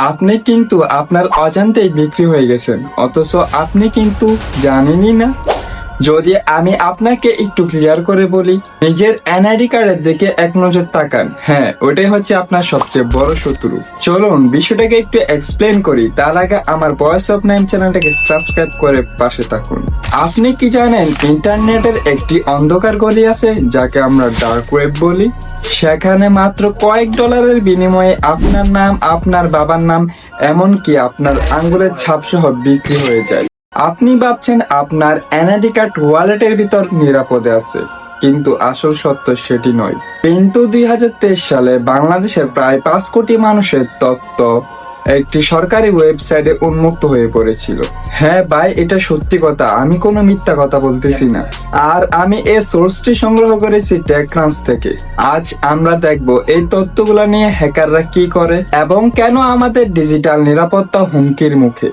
আপনি কিন্তু আপনার অজান্তেই বিক্রি হয়ে গেছেন, অথচ আপনি কিন্তু জানেনই না। যদি আমি আপনাকে একটু ক্লিয়ার করে বলি, নিজের এনআইডি কার্ডের দিকে এক নজর তাকান। হ্যাঁ, ওটাই হচ্ছে আপনার সবচেয়ে বড় শত্রু। চলুন বিষয়টাকে একটু এক্সপ্লেন করি। তার আগে আমার ভয়েস অফ নাইম চ্যানেলটাকে সাবস্ক্রাইব করে পাশে থাকুন। আপনি কি জানেন ইন্টারনেটের একটি অন্ধকার গলি আছে যাকে আমরা ডার্ক ওয়েব বলি? সেখানে মাত্র কয়েক ডলারের বিনিময়ে আপনার নাম, আপনার বাবার নাম, এমনকি আপনার আঙ্গুলের ছাপ সহ বিক্রি হয়ে যায়। আপনি ভাবছেন আপনার এনআইডি কার্ড ওয়ালেটের ভিতর নিরাপদে আছে, কিন্তু আসল সত্য সেটি নয়। কিন্তু 2023 সালে বাংলাদেশের প্রায় 5 কোটি মানুষের তথ্য একটি সরকারি ওয়েবসাইটে উন্মুক্ত হয়ে পড়েছিল। হ্যাঁ ভাই, এটা সত্যি কথা, আমি কোনো মিথ্যা কথা বলতেছি না। আর আমি এই সোর্সটি সংগ্রহ করেছি টেকক্রাঞ্চ থেকে। আজ আমরা দেখব এই তথ্যগুলো নিয়ে হ্যাকাররা কি করে এবং কেন আমাদের ডিজিটাল নিরাপত্তা হুমকির মুখে।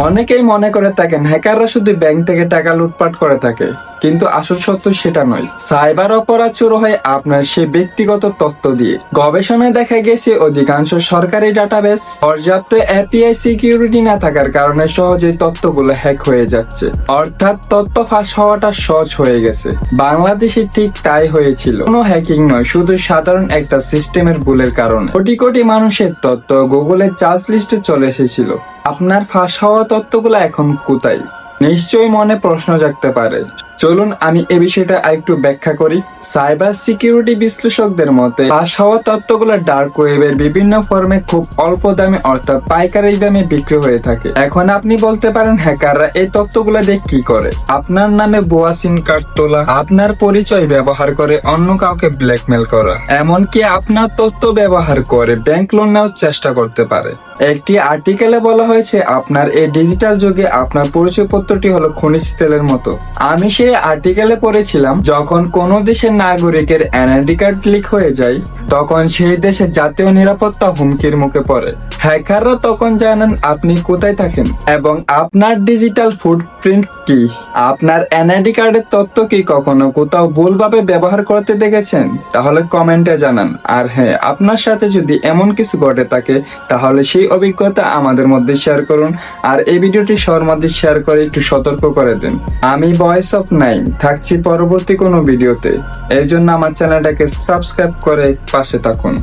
অনেকেই মনে করে থাকেন হ্যাকাররা শুধু ব্যাংক থেকে টাকা লুটপাট করে থাকে, কিন্তু আসল সত্য সেটা নয়। সাইবার অপরাধ শুরু হয় আপনার সেই ব্যক্তিগত তথ্য দিয়ে। গবেষণায় দেখা গেছে অধিকাংশ সরকারি ডাটাবেস পর্যাপ্ত এপিআই সিকিউরিটি না থাকার কারণে সহজেই তথ্যগুলো হ্যাক হয়ে যাচ্ছে, অর্থাৎ তথ্য ফাঁস হওয়াটা সহজ হয়ে গেছে। বাংলাদেশে ঠিক তাই হয়েছিল। কোনো হ্যাকিং নয়, শুধু সাধারণ একটা সিস্টেমের ভুলের কারণে কোটি কোটি মানুষের তথ্য গুগলের সার্চ লিস্টে চলে এসেছিল। আপনার ফাঁস হওয়া তথ্যগুলো এখন কোথায়? নিশ্চয়ই মনে প্রশ্ন জাগতে পারে। চলুন আমি এ বিষয়টা আরেকটু ব্যাখ্যা করি। সাইবার সিকিউরিটি বিশ্লেষকদের মতে ফাঁস হওয়া তথ্যগুলো ডার্ক ওয়েবের বিভিন্ন ফর্মে খুব অল্প দামে, অর্থাৎ পাইকারি দামে বিক্রি হয়ে থাকে। এখন আপনি বলতে পারেন হ্যাকাররা এই তথ্যগুলো দিয়ে কি করে? আপনার নামে ভুয়া সিম কার্ড তোলা, আপনার পরিচয় ব্যবহার করে অন্য কাউকে ব্ল্যাকমেল করা, এমনকি আপনার তথ্য ব্যবহার করে ব্যাংক লোন নেওয়ার চেষ্টা করতে পারে। একটি আর্টিকেলে বলা হয়েছে আপনার এই ডিজিটাল যুগে আপনার পরিচয়পত্রটি হলো খনিজ তেলের মতো। আমি সেই আর্টিকেলে পড়েছিলাম যখন কোনো দেশের নাগরিকের এনআইডি কার্ড লিক হয়ে যায়, তখন সেই দেশের জাতীয় নিরাপত্তা হুমকির মুখে পড়ে। হ্যাকাররা তখন জানেন আপনি কোথায় থাকেন এবং আপনার ডিজিটাল ফুটপ্রিন্ট কি। আপনার এনআইডি কার্ডের তথ্য কি কখনো কোথাও ভুলভাবে ব্যবহার করতে দেখেছেন? তাহলে কমেন্টে জানান। আর হ্যাঁ, আপনার সাথে যদি এমন কিছু ঘটে থাকে তাহলে সেই অভিজ্ঞতা আমাদের মধ্যে শেয়ার করুন। আর এই ভিডিওটি সবার মধ্যে শেয়ার করে একটু সতর্ক করে দেন। আমি ভয়েস অফ নাইম থাকছি পরবর্তী কোনো ভিডিওতে। এর জন্য আমার চ্যানেলটাকে সাবস্ক্রাইব করে পাশে থাকুন।